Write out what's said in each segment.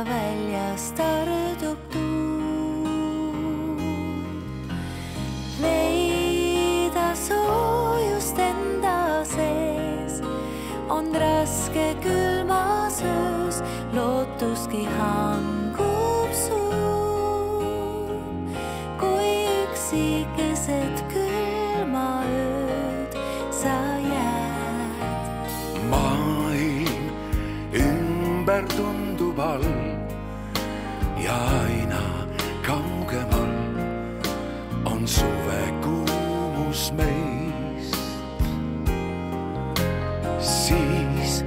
väljas tardub tuul. Leida soojust enda sees on raske külmas öös, lootuski hangub suur, kui üksi keset külma ööd sa jääd. Maailm ümber tundub all ja aina kaugemal on suve kuumus meist. Siis,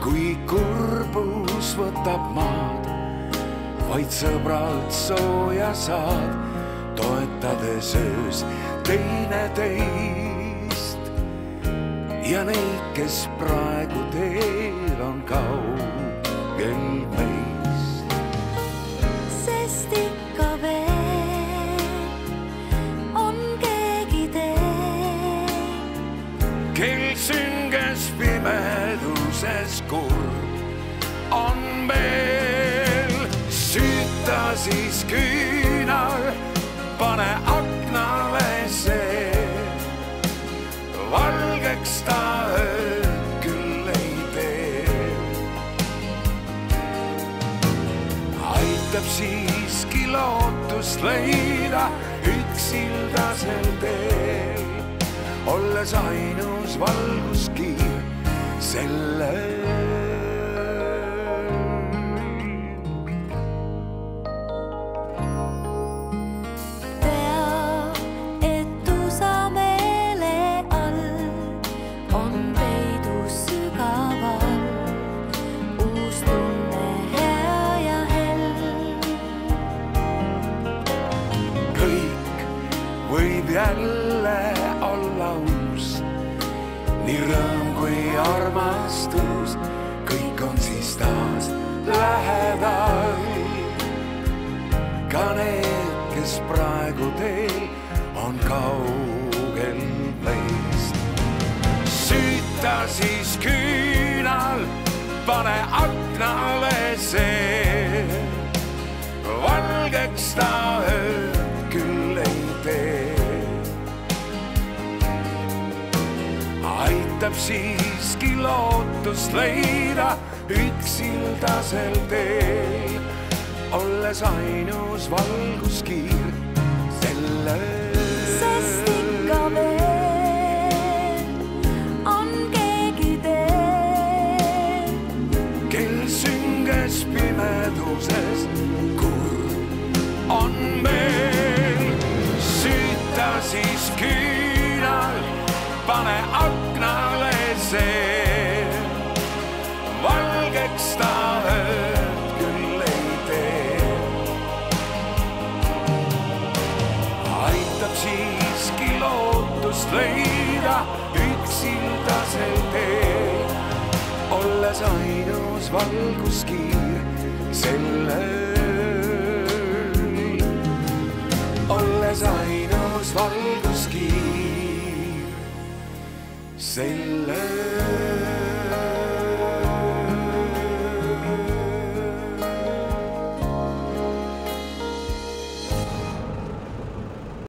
kui kurbus võtab maad, vaid sõbralt sooja saad, toetades öös teineteist. Ja neid, kes praegu teel on kaugel meist. Sest ikka veel on keegi teel, kel sünges pimeduses kurb on veel. Süüta siis küünal, pane aknale see, valgeks ta ööd küll ei tee. Aitab siiski lootust leida üksildasel teel, olles ainus valguskiir selle võib jälle olla uus, nii rõõm kui armastus, kõik on siis taas lähedal. Ka need, kes praegu teel on kaugel meist. Süüta siis küünal, pane aknale see, valgeks ta ööd küll ei tee. Aitab siiski lootust leida üksildasel teel, olles ainus valguskiir selle. sest ikka veel on keegi teel, kel sünges pimeduses kurb on meil. Süüta siis küünal, pane aknale see, valgeks ta ööd küll ei tee. Aitab siiski lootust leida üksildasel teel, olles ainus valguskiir selle. Olles ainus valguskiir selle.